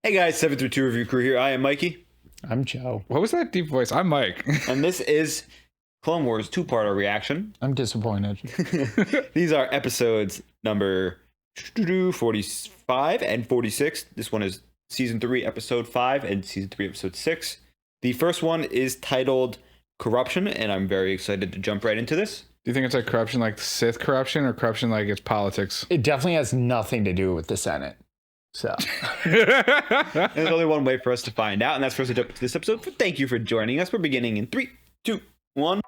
Hey guys, 732 Review Crew here. I am Mikey. I'm Joe. What was that deep voice? I'm Mike. And this is Clone Wars two-parter reaction. I'm disappointed. These are episodes number 45 and 46. This one is Season 3, Episode 5 and Season 3, Episode 6. The first one is titled Corruption, and I'm very excited to jump right into this. Do you think it's like corruption like Sith corruption or corruption like it's politics? It definitely has nothing to do with the Senate. So There's only one way for us to find out, and that's for us to jump into this episode. But thank you for joining us. We're beginning in 3, 2, 1.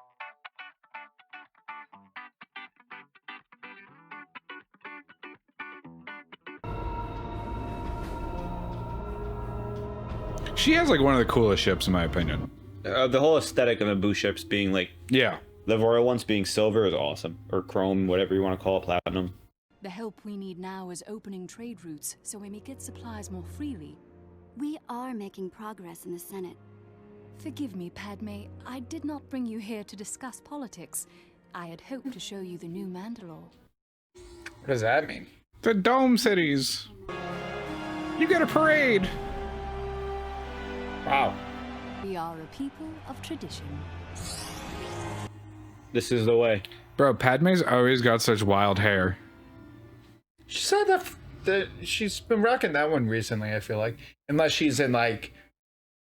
She has like one of the coolest ships in my opinion. The whole aesthetic of the Boo ships being like, Yeah. the royal ones being silver is awesome. Or chrome, whatever you want to call it, platinum. The help we need now is opening trade routes so we may get supplies more freely. We are making progress in the Senate. Forgive me, Padme. I did not bring you here to discuss politics. I had hoped to show you the new Mandalore. what does that mean? The dome cities. You get a parade. Wow. We are a people of tradition. This is the way. Bro, Padme's always got such wild hair. She said that she's been rocking that one recently, I feel like. Unless she's in like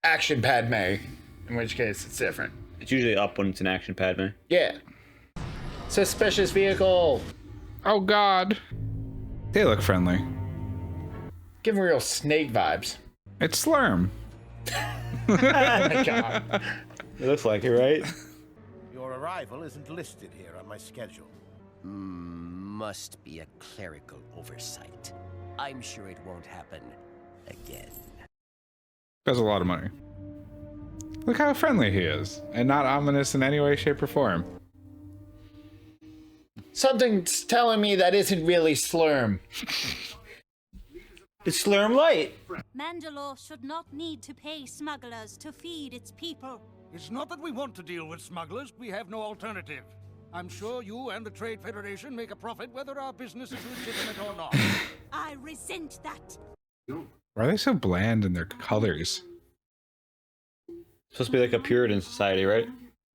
Action Padme, in which case it's different. It's usually up when it's an action, Padme. Yeah. Suspicious vehicle. Oh god. They look friendly. Give me real snake vibes. It's Slurm. Oh my god. It looks like it, right? Your arrival isn't listed here on my schedule. Must be a clerical oversight. I'm sure it won't happen again. Does a lot of money. Look how friendly he is. And not ominous in any way, shape, or form. Something's telling me that isn't really Slurm. It's Slurm Light. Mandalore should not need to pay smugglers to feed its people. It's not that we want to deal with smugglers, we have no alternative. I'm sure you and the Trade Federation make a profit whether our business is legitimate or not. I resent that. Why are they so bland in their colors? Supposed to be like a Puritan society, right?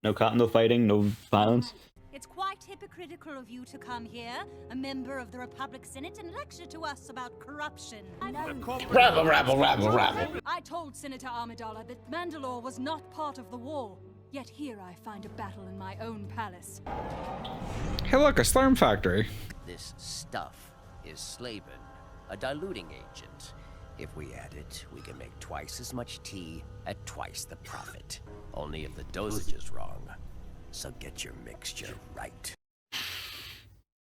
No fighting, no violence. It's quite hypocritical of you to come here, a member of the Republic Senate, and lecture to us about corruption. Rabble, rabble, rabble, rabble. I told Senator Amidala that Mandalore was not part of the war. Yet here I find a battle in my own palace. Hey look, a Slurm factory. This stuff is Slaven, a diluting agent. If we add it, we can make twice as much tea at twice the profit. Only if the dosage is wrong. So get your mixture right.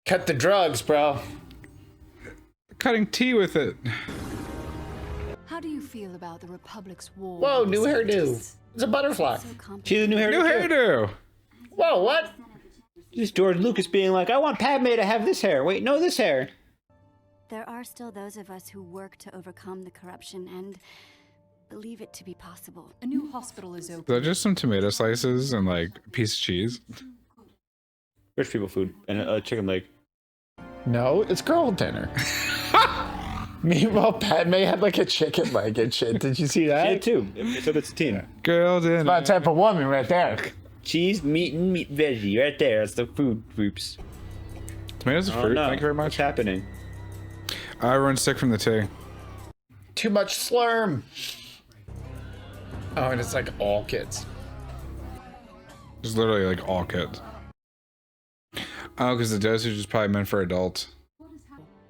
Cut the drugs, bro. Cutting tea with it. How do you feel about the Republic's war? Whoa, with new hairdo. separatists? It's a butterfly. So complicated. She's a new hairdo. New hairdo. Whoa, what? Just George Lucas being like, I want Padme to have this hair. Wait, no, this hair. There are still those of us who work to overcome the corruption and believe it to be possible. A new hospital is open. They're just some tomato slices and like a piece of cheese. Rich people food and a chicken leg. No, it's girl dinner. Meanwhile, Padme had like a chicken leg and shit. Did you see that? Yeah, too. So that's Satine. Girl dinner. My type of woman right there. Cheese, meat, and meat veggie. Right there. That's the food groups. Tomatoes and Oh, fruit. no. Thank you very What's much. happening? Everyone's sick from the tea. Too much Slurm. Oh, and it's like all kids. It's literally like all kids. Oh, because the dosage is probably meant for adults.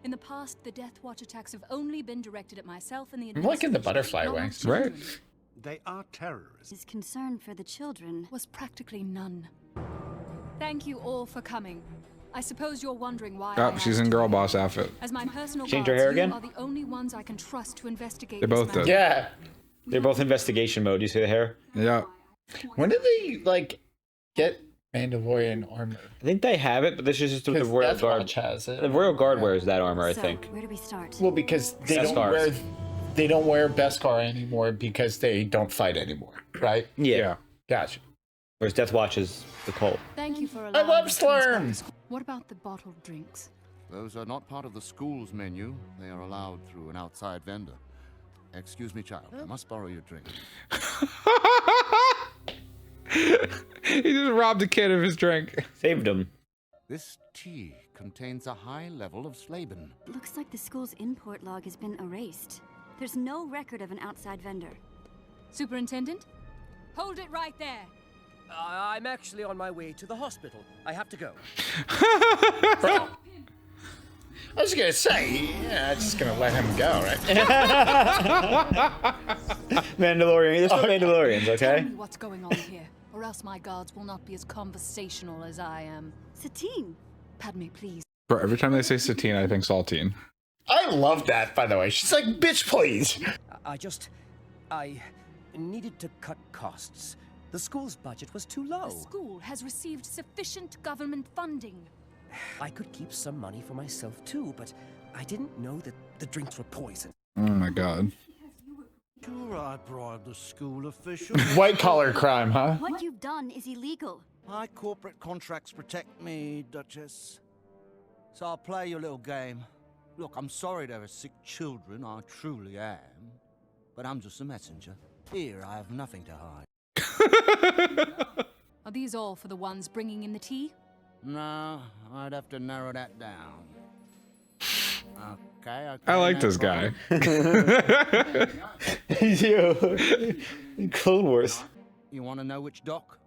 In the past, the Death Watch attacks have only been directed at myself and the I'm liking the administration, butterfly not wings. Right? They are terrorists. His concern for the children. was practically none. Thank you all for coming. I suppose you're wondering why. Oh, I she's asked in girl you. boss outfit. As my personal Change her guards, hair you again? are the only ones I can trust to investigate. They this both matter. did. Yeah. They're both investigation mode. You see the hair? Yeah. When did they like get Mandalorian armor? I think they have it, but this is just what the Because Royal Death Guard. Watch has it. The Royal Guard wears that armor, I So, think. where do we start? Well, because Beskars. they don't wear Beskar anymore because they don't fight anymore, right? Yeah. Gotcha. Whereas Death Watch is the cult. Thank you for allowing love us to inspect Slurm. the school. What about the bottled drinks? Those are not part of the school's menu. They are allowed through an outside vendor. Excuse me, child. I must borrow your drink. He just robbed a kid of his drink. Saved him. This tea contains a high level of slaben. Looks like the school's import log has been erased. There's no record of an outside vendor. Superintendent? Hold it right there. I'm actually on my way to the hospital. I have to go. I was gonna say, yeah, I'm just gonna let him go, right? Mandalorian. There's no Mandalorians, Tell okay? me what's going on here, or else my guards will not be as conversational as I am. Satine! Padme, please. Bro, every time they say Satine, I think Saltine. I love that, by the way. She's like, bitch, please. I needed to cut costs. The school's budget was too low. The school has received sufficient government funding. I could keep some money for myself too, but I didn't know that the drinks were poison. Oh my god. Sure, I bribed the school official. White collar crime, huh? What you've done is illegal. My corporate contracts protect me, Duchess. So I'll play your little game. Look, I'm sorry there are sick children, I truly am. But I'm just a messenger. Here, I have nothing to hide. Are these all for the ones bringing in the tea? No, I'd have to narrow that down. Okay, I like no this guy. You. Clone Wars. You want to know which doc?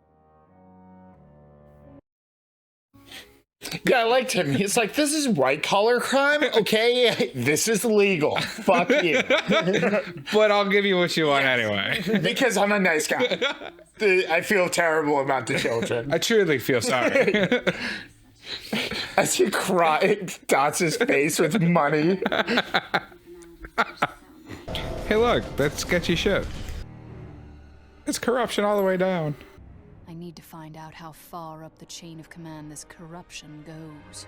Yeah, I liked him. He's like, this is white collar crime, okay? This is legal. Fuck you. But I'll give you what you want anyway. Because I'm a nice guy. I feel terrible about the children. I truly feel sorry. As he dots his face with money. Hey look, that's sketchy shit. It's corruption all the way down. I need to find out how far up the chain of command this corruption goes.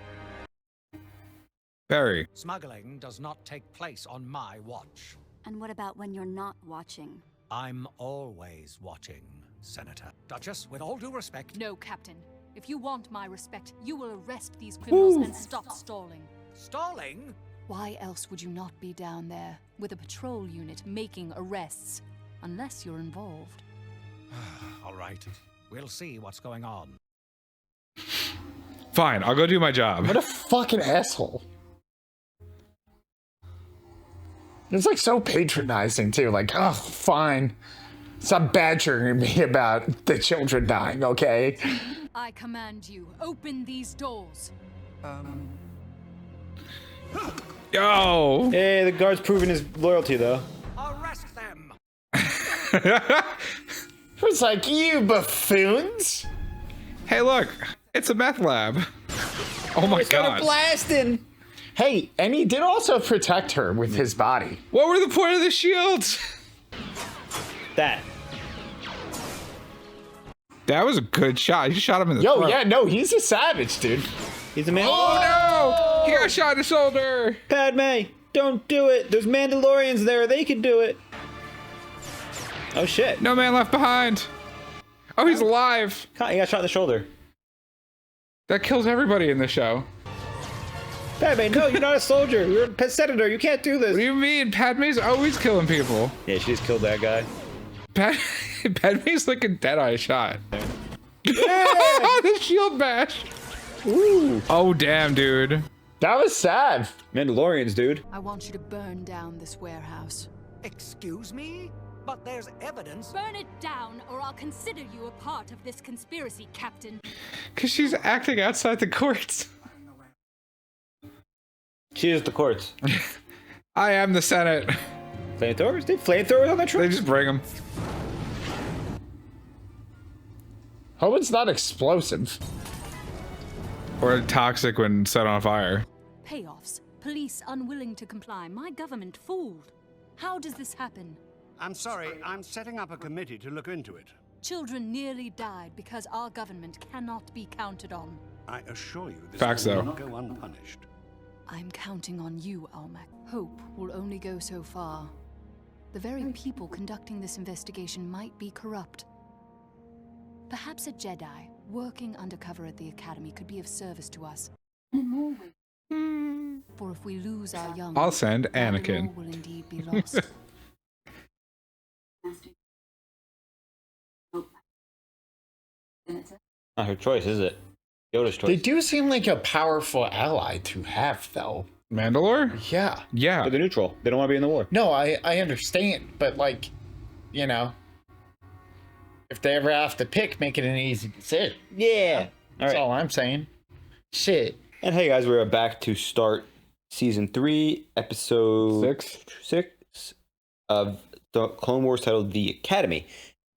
Barry. Smuggling does not take place on my watch. And what about when you're not watching? I'm always watching, Senator. Duchess, with all due respect... No, Captain. If you want my respect, you will arrest these criminals and stop stalling. Stalling? Why else would you not be down there with a patrol unit making arrests? Unless you're involved. All right. We'll see what's going on. Fine, I'll go do my job. What a fucking asshole. It's like so patronizing too. Like, oh, fine. Stop badgering me about the children dying, okay? I command you, open these doors. Yo! Hey, the guard's proving his loyalty, though. Arrest them! It's like, you buffoons. Hey look, it's a meth lab. Oh my god. Blasting. Hey, and he did also protect her with his body. What were the point of the shields? That. That was a good shot. You shot him in the Yo, throat. yeah, no, he's a savage, dude. He's a man. Oh no! He got shot in the shoulder. Padme, don't do it. There's Mandalorians there. They can do it. Oh shit. No man left behind. Oh, he's alive. He got shot in the shoulder. That kills everybody in the show. Padme, no, you're not a soldier. You're a senator. You can't do this. What do you mean? Padme's always killing people. Yeah, she just killed that guy. Padme's like a Deadeye shot. Yeah! The shield bash. Ooh. Oh, damn, dude. That was sad. Mandalorians, dude. I want you to burn down this warehouse. Excuse me? But there's evidence... Burn it down, or I'll consider you a part of this conspiracy, Captain. Because she's acting outside the courts. She is the courts. I am the Senate. Flamethrowers? They have flamethrowers on the They truck? just bring them. Hope it's not explosive. Or toxic when set on fire. Payoffs. Police unwilling to comply. My government fooled. How does this happen? I'm sorry, I'm setting up a committee to look into it. Children nearly died because our government cannot be counted on. I assure you this Facts, will though. not go unpunished. I'm counting on you, Almac. Hope will only go so far. The very people conducting this investigation might be corrupt. Perhaps a Jedi working undercover at the Academy could be of service to us. For if we lose our young, I'll send Mandalore Anakin. will indeed be lost. Not her choice, is it? Yoda's choice. They do seem like a powerful ally to have, though. Mandalore? Yeah. Yeah. They're neutral. They don't want to be in the war. No, I understand, but like, you know, if they ever have to pick, make it an easy decision. Yeah. That's All right. all I'm saying. Shit. And hey guys, we're back to start season 3, episode 6 of the Clone Wars titled The Academy.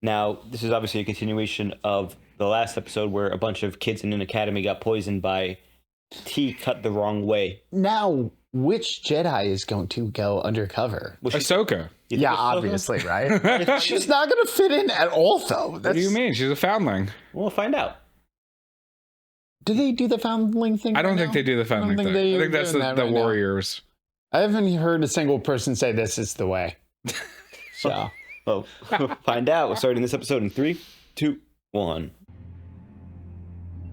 Now, this is obviously a continuation of the last episode where a bunch of kids in an academy got poisoned by tea cut the wrong way. Now, which Jedi is going to go undercover? Ahsoka. Yeah, obviously, right? She's not going to fit in at all, though. What do you mean? She's a foundling. We'll find out. Do they do the foundling thing? I don't think they do the foundling thing. I think that's the warriors. I haven't heard a single person say this is the way. So, Well, find out. We're starting this episode in 3, 2, 1.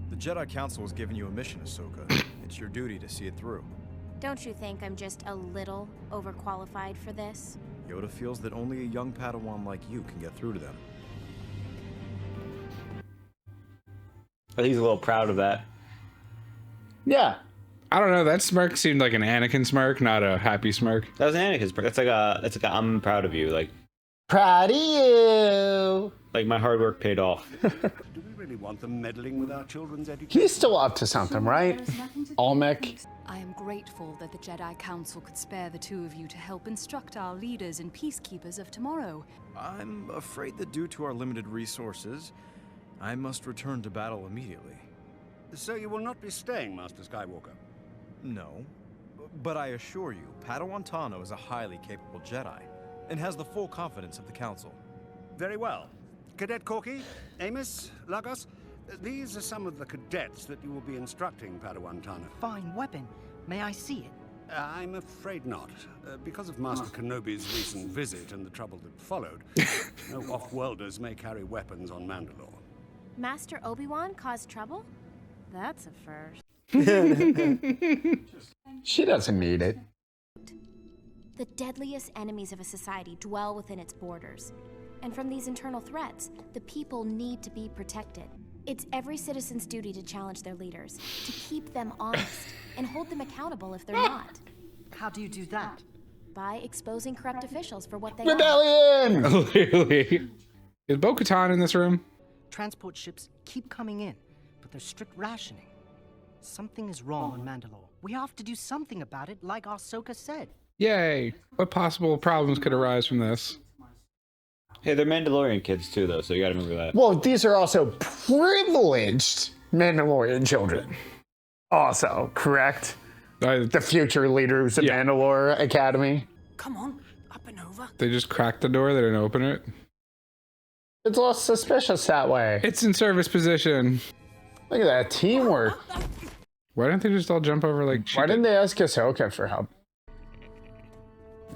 The Jedi Council has given you a mission, Ahsoka. It's your duty to see it through. Don't you think I'm just a little overqualified for this? Yoda feels that only a young Padawan like you can get through to them. I think he's a little proud of that. yeah. I don't know. That smirk seemed like an Anakin smirk, not a happy smirk. That was an Anakin's smirk. That's like a I'm proud of you. Proud of you. Like my hard work paid off. Do we really want them meddling with our children's education? He's still up to something, right? Olmec. I am grateful that the Jedi Council could spare the two of you to help instruct our leaders and peacekeepers of tomorrow. I'm afraid that due to our limited resources, I must return to battle immediately. So you will not be staying, Master Skywalker? No, but I assure you, Padawan Tano is a highly capable Jedi, and has the full confidence of the Council. Very well. Cadet Corky, Amos, Lagos, these are some of the cadets that you will be instructing, Padawan Tano. Fine weapon. May I see it? I'm afraid not. Because of Master Kenobi's recent visit and the trouble that followed, no off-worlders may carry weapons on Mandalore. Master Obi-Wan caused trouble? That's a first. She doesn't need it. The deadliest enemies of a society dwell within its borders. And from these internal threats, the people need to be protected. It's every citizen's duty to challenge their leaders, to keep them honest, and hold them accountable if they're not. How do you do that? By exposing corrupt officials for what they Rebellion! Literally. Is Bo-Katan in this room? Transport ships keep coming in, but there's strict rationing. Something is wrong on Mandalore. We have to do something about it, like Ahsoka said. Yay. What possible problems could arise from this? Hey, they're Mandalorian kids too, though, so you gotta remember that. Well, these are also privileged Mandalorian children. Also, correct? The future leaders of Mandalore Academy. Come on, up and over. They just cracked the door, they didn't open it. It's less suspicious that way. It's in service position. Look at that teamwork. Why didn't they just all jump over like Why didn't they ask Ahsoka for help?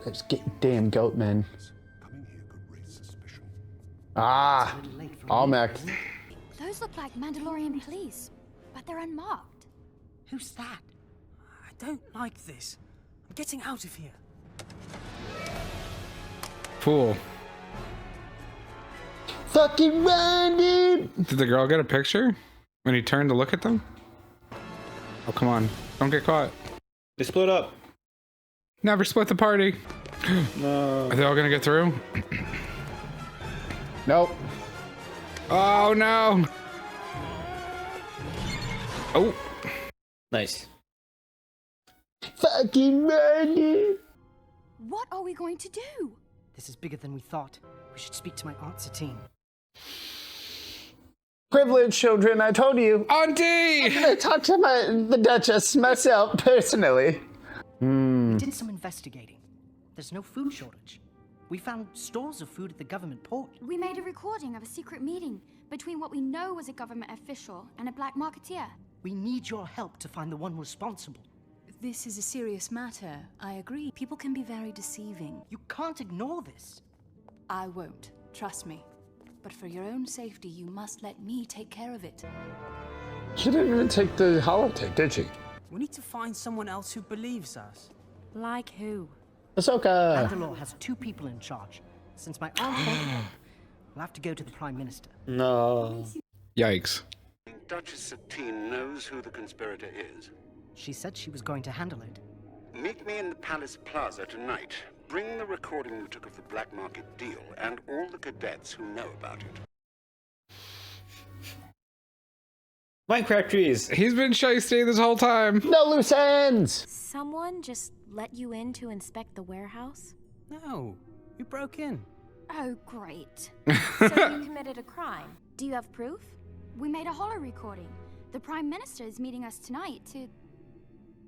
Those damn goat men. Ah, Olmec. Those look like Mandalorian police, but they're unmarked. Who's that? I don't like this. I'm getting out of here. Fool. Fucking run, dude! Did the girl get a picture when he turned to look at them? Oh, come on. Don't get caught. They split up. Never split the party. No. Are they all gonna get through? Nope. Oh, no. Oh. Nice. Fucking run, dude! What are we going to do? This is bigger than we thought. We should speak to my Aunt Satine. Privileged children, I told you. Auntie! I'm gonna talk to the Duchess myself personally. We did some investigating. There's no food shortage. We found stores of food at the government port. We made a recording of a secret meeting between what we know was a government official and a black marketeer. We need your help to find the one responsible. This is a serious matter. I agree. People can be very deceiving. You can't ignore this. I won't. Trust me. But for your own safety, you must let me take care of it. She didn't even take the holotape, did she? We need to find someone else who believes us. Like who? Ahsoka. Mandalore has 2 people in charge. Since my aunt won't, we'll have to go to the Prime Minister. No. Yikes. Duchess Satine knows who the conspirator is? She said she was going to handle it. Meet me in the Palace Plaza tonight. Bring the recording you took of the black market deal and all the cadets who know about it. Minecraft trees. He's been shysty this whole time. No loose ends! Someone just let you in to inspect the warehouse? No, you broke in. Oh, great. So you committed a crime. Do you have proof? We made a holo recording. The Prime Minister is meeting us tonight to...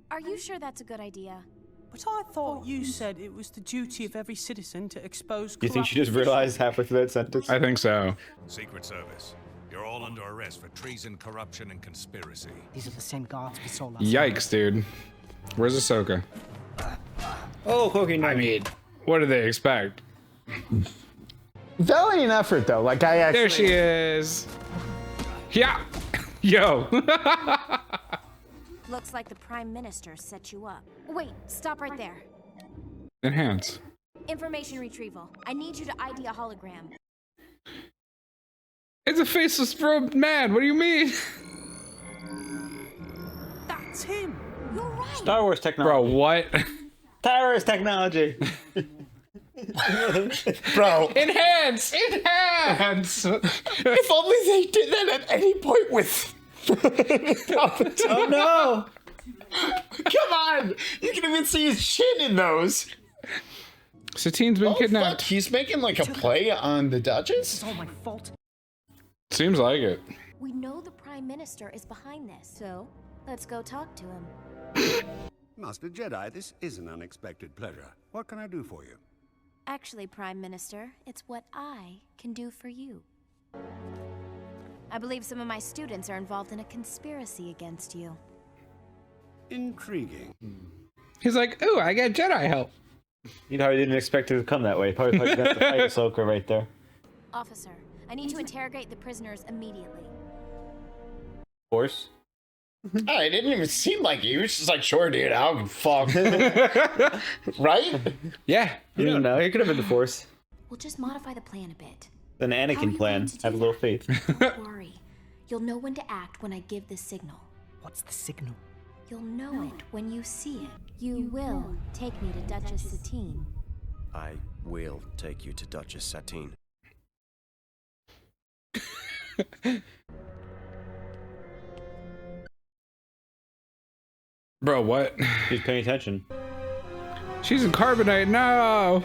Are you sure that's a good idea? But I thought you said it was the duty of every citizen to expose Do you think she corrupt just realized halfway through that sentence? I think so. Secret Service. You're all under arrest for treason, corruption, and conspiracy. These are the same guards we saw last Yikes, dude. Where's Ahsoka? Oh, Cookie. I mean, what do they expect? Valiant effort, though. Like, I actually... There she is. Yeah. Yo. Looks like the Prime Minister set you up. Wait, stop right there. Enhance. Information retrieval. I need you to ID a hologram. It's a faceless robed man. What do you mean? That's him. You're right. Star Wars technology. Bro, what? Star Wars technology. Bro. Enhance! Enhance! If only they did that at any point with... Oh no! Come on! You can even see his chin in those. Satine's been kidnapped. Fuck. He's making like a play on the Duchess? It's all my fault. Seems like it. We know the Prime Minister is behind this, so let's go talk to him. Master Jedi, this is an unexpected pleasure. What can I do for you? Actually, Prime Minister, it's what I can do for you. I believe some of my students are involved in a conspiracy against you. Intriguing. He's like, ooh, I got Jedi help. You probably didn't expect it to come that way. Probably got the fight Ahsoka right there. Officer, I need to interrogate the prisoners immediately. Of course. Oh, it didn't even seem like he was just like, sure, dude, I'll fuck. Right? Yeah. You don't know. It could have been the Force. We'll just modify the plan a bit. An Anakin plan. Have a little faith. Don't worry. You'll know when to act when I give the signal. What's the signal? You'll know it when you see it. You will take me to Duchess Satine. I will take you to Duchess Satine. Bro, what? She's paying attention. She's in carbonite. No.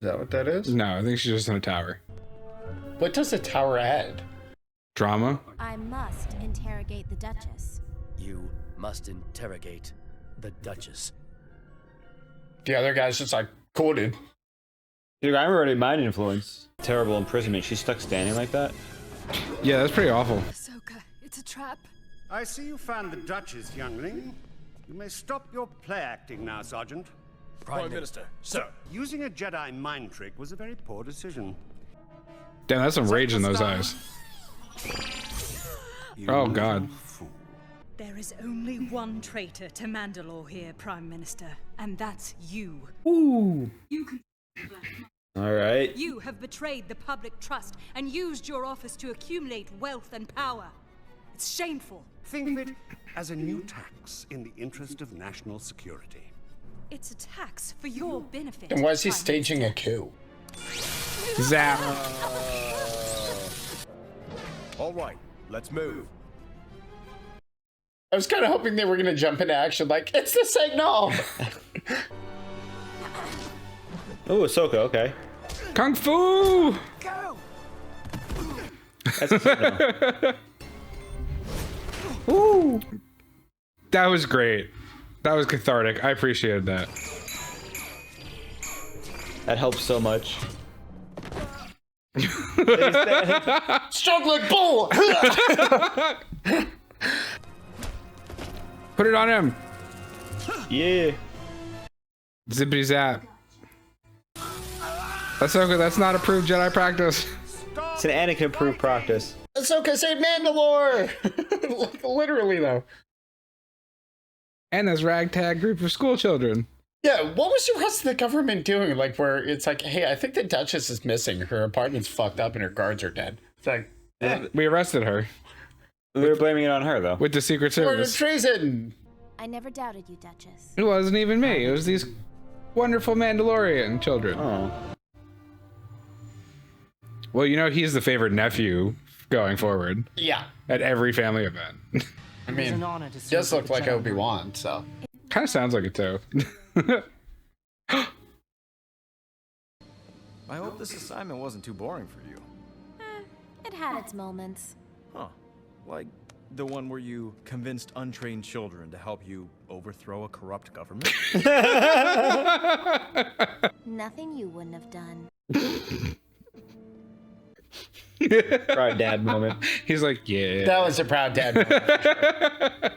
Is that what that is? No, I think she's just in a tower. What does the tower add? Drama? I must interrogate the Duchess. You must interrogate the Duchess. The other guy's just like, cool, dude. Dude, I'm already mind influence. Terrible imprisonment. She's stuck standing like that. Yeah, that's pretty awful. Ahsoka, it's a trap. I see you found the Duchess, youngling. You may stop your play acting now, Sergeant. Prime Minister, sir. Using a Jedi mind trick was a very poor decision. Damn, that's some rage in those eyes. Oh, God. There is only one traitor to Mandalore here, Prime Minister, and that's you. Ooh. You can... All right. You have betrayed the public trust and used your office to accumulate wealth and power. It's shameful. Think of it as a new tax in the interest of national security. It's a tax for your benefit. And why is he staging a coup? Zap. All right, let's move. I was kind of hoping they were going to jump into action like, it's the signal! Oh, Ahsoka, okay. Kung Fu! Go! That's a signal. Ooh. That was great. That was cathartic. I appreciated that. That helps so much. Struggling bull! Put it on him. Yeah. Zippity zap. Ahsoka, that's not approved Jedi practice. It's an Anakin approved practice. Ahsoka saved Mandalore! Literally, though. And this ragtag group of school children. Yeah, what was the rest of the government doing? Like, where it's like, hey, I think the Duchess is missing. Her apartment's fucked up and her guards are dead. It's like, We arrested her. We were blaming it on her, though. With the Secret Order Service. treason. I never doubted you, Duchess. It wasn't even me. It was these wonderful Mandalorian children. Oh. Well, you know he's the favorite nephew going forward. Yeah. At every family event. I mean, just looked like Obi-Wan, so. Kind of sounds like it too. I hope this assignment wasn't too boring for you. It had its moments. Huh. Like the one where you convinced untrained children to help you overthrow a corrupt government? Nothing you wouldn't have done. Proud dad moment. He's like, yeah. That was a proud dad moment.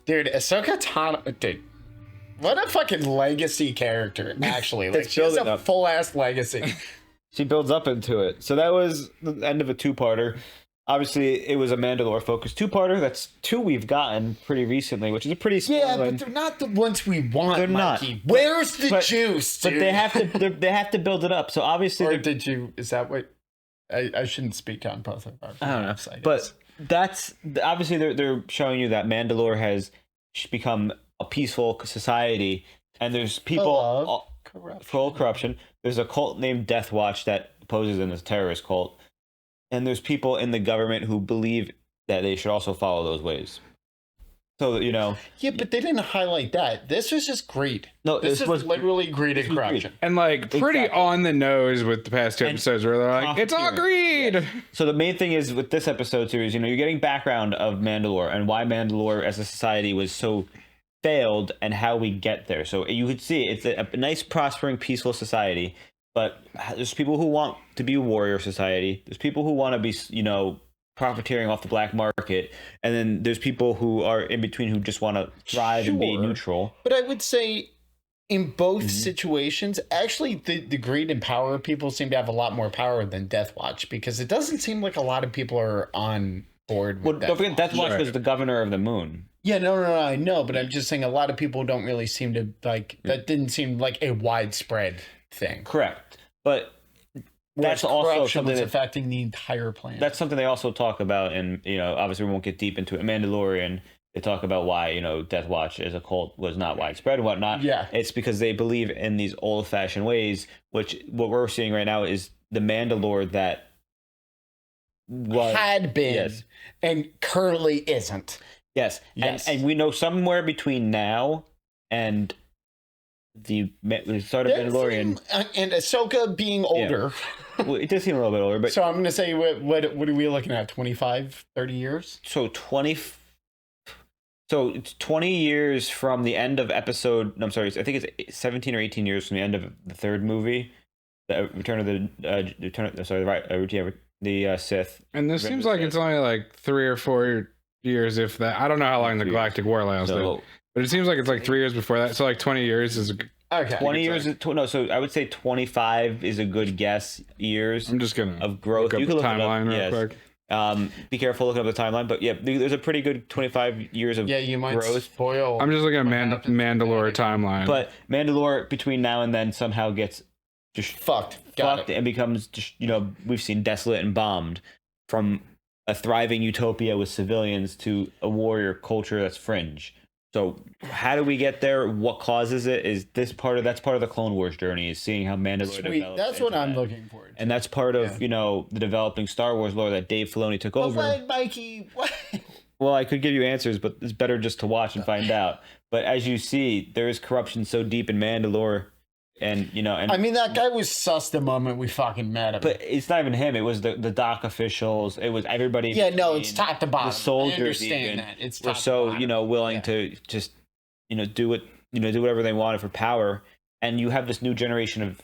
Dude, Ahsoka Tano, dude, what a fucking legacy character, actually. Like, she has a full-ass legacy. She builds up into it. So that was the end of a two-parter. Obviously, it was a Mandalore-focused two-parter. That's two we've gotten pretty recently, which is a pretty small Yeah, one. but they're not the ones we want, They're Mikey. not. Where's the juice, dude? But they have to build it up. So obviously, or did you? Is that what? I shouldn't speak on both of our. I don't know. But that's obviously they're showing you that Mandalore has become a peaceful society, and there's people full of corruption. There's a cult named Death Watch that poses in this terrorist cult, and there's people in the government who believe that they should also follow those ways. So, you know. Yeah, but they didn't highlight that. This was just greed. No, this was literally greed and corruption. And like pretty on the nose with the past two episodes where they're like, it's all greed. Yeah. So the main thing is with this episode series, you know, you're getting background of Mandalore and why Mandalore as a society was so failed and how we get there. So you could see it's a nice, prospering, peaceful society. But there's people who want to be a warrior society. There's people who want to be, you know, profiteering off the black market, and then there's people who are in between who just want to thrive and be neutral. But I would say in both situations, actually the greed and power people seem to have a lot more power than Death Watch, because it doesn't seem like a lot of people are on board with Don't forget, Death Watch was the governor of the moon. Yeah, no, I know, but I'm just saying a lot of people don't really seem to like, that didn't seem like a widespread thing. Correct. But that's also something that's that, affecting the entire planet. That's something they also talk about, and you know, obviously we won't get deep into it. Mandalorian, they talk about why, you know, Death Watch as a cult was not widespread and whatnot. Yeah, it's because they believe in these old-fashioned ways, which what we're seeing right now is the Mandalore that had been and currently isn't. Yes. And we know somewhere between now and the start of Mandalorian and Ahsoka being older. Yeah. Well, it does seem a little bit older, but so I'm gonna say what are we looking at? 25, 30 years? So it's 20 years from the end of episode. No, I'm sorry. I think it's 17 or 18 years from the end of the third movie, the Return of the Sith. And this seems like it's only like 3 or 4 years, if that. I don't know how long the Galactic War lasted. But it seems like it's like 3 years before that. So like 20 years is okay. 20 years so I would say 25 is a good guess years. I'm just gonna of growth. look up You can the look it up, timeline real yes. quick. Be careful looking up the timeline, but yeah, there's a pretty good 25 years of you might growth. Spoil. I'm just looking at Mandalore timeline. But Mandalore between now and then somehow gets just fucked and becomes just, you know, we've seen desolate and bombed, from a thriving utopia with civilians to a warrior culture that's fringe. So how do we get there? What causes it? Is this that's part of the Clone Wars journey, is seeing how Mandalore develops. That's what I'm looking for. And that's part of, you know, the developing Star Wars lore that Dave Filoni took over. What, Mikey? What? Well, I could give you answers, but it's better just to watch and find out. But as you see, there is corruption so deep in Mandalore, and you know, and I mean, that guy was sus the moment we fucking met him. But it's not even him. It was the dock officials. It was everybody. Yeah, no, it's top to bottom. The soldiers, I understand even, that. It's were top so, to bottom. you know, willing to just, you know, do whatever they wanted for power. And you have this new generation of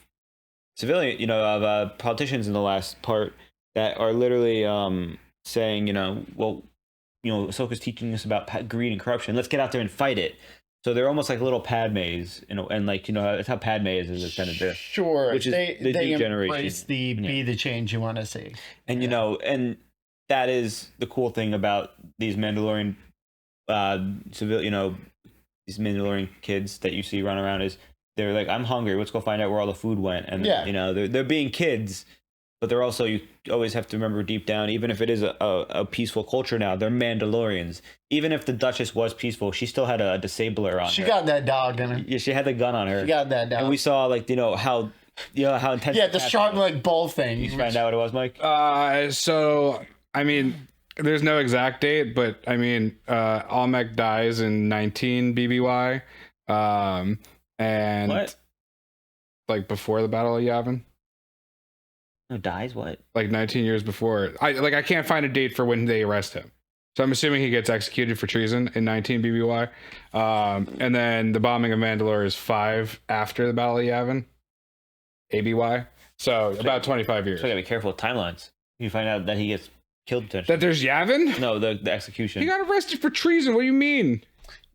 civilian, you know, of politicians in the last part that are literally saying, you know, well, you know, Ahsoka's teaching us about greed and corruption. Let's get out there and fight it. So they're almost like little Padmes, you know, and like, you know, that's how Padme is as a senator. Sure, which is they new generation. Embrace be the change you want to see. And you know, and that is the cool thing about these Mandalorian you know, these Mandalorian kids that you see run around, is they're like, I'm hungry, let's go find out where all the food went. And you know, they're being kids, but they're also, you always have to remember deep down, even if it is a peaceful culture now, they're Mandalorians. Even if the Duchess was peaceful, she still had a disabler on her. She got that dog in her. Yeah, she had the gun on her. She got that dog. And we saw, like, how intense. Yeah, the strong, like, bull thing. You find out what it was, Mike? So, I mean, there's no exact date, but I mean, Almec dies in 19 BBY. And what? Like before the Battle of Yavin. No, dies? What? Like 19 years before. I can't find a date for when they arrest him. So I'm assuming he gets executed for treason in 19 BBY. And then the bombing of Mandalore is 5 after the Battle of Yavin. ABY. So about 25 years. So you gotta be careful with timelines. You find out that he gets killed potentially. That there's Yavin? No, the execution. He got arrested for treason. What do you mean?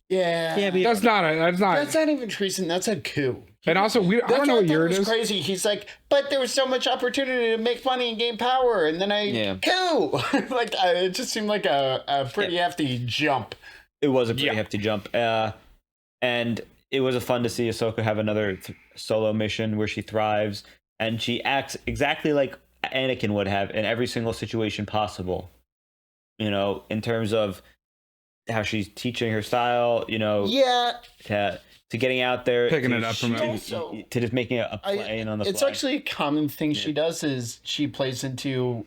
Yeah. But that's not even treason. That's a coup. And also, I don't know what year it is. Crazy. He's like, but there was so much opportunity to make money and gain power, and then coup. Like, it just seemed like a pretty hefty jump. It was a pretty hefty jump, and it was fun to see Ahsoka have another solo mission where she thrives, and she acts exactly like Anakin would have in every single situation possible. In terms of how she's teaching her style, to getting out there, picking it up from to just making a plane on the It's fly. actually a common thing she does is she plays into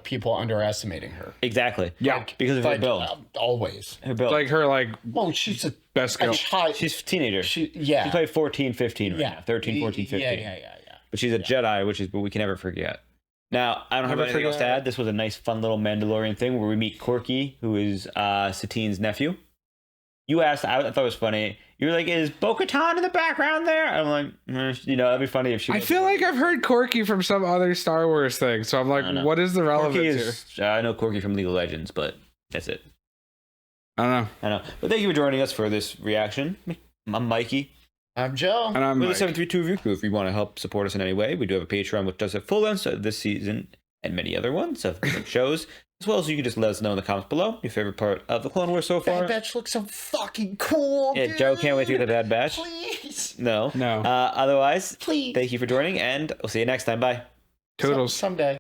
people underestimating her. Exactly. Yeah, because of her build. Always. Her build. Like her, well, she's a best skill. She's a teenager. She's like 14, 15 right now. 13, 14, 15. Yeah. But she's a Jedi, which is what we can never forget. Now, I don't have anything else to add. This was a nice, fun little Mandalorian thing where we meet Corky, who is Satine's nephew. You asked, I thought it was funny. You were like, is Bo-Katan in the background there? I'm like, it'd be funny if she. I feel like I've heard Corky from some other Star Wars thing, so I'm like, what is the relevance here? I know Corky from League of Legends, but that's it. I don't know. But thank you for joining us for this reaction. I'm Mikey. I'm Joe. And I'm We're Mike. the 732 Review Crew. If you want to help support us in any way, we do have a Patreon which does a full length of this season and many other ones of different shows. As well as you can just let us know in the comments below your favorite part of the Clone Wars so far. Bad Batch looks so fucking cool. Yeah, dude. Joe can't wait to get the Bad Batch. Please. No. No. Otherwise, please. Thank you for joining, and we'll see you next time. Bye. Toodles. Someday.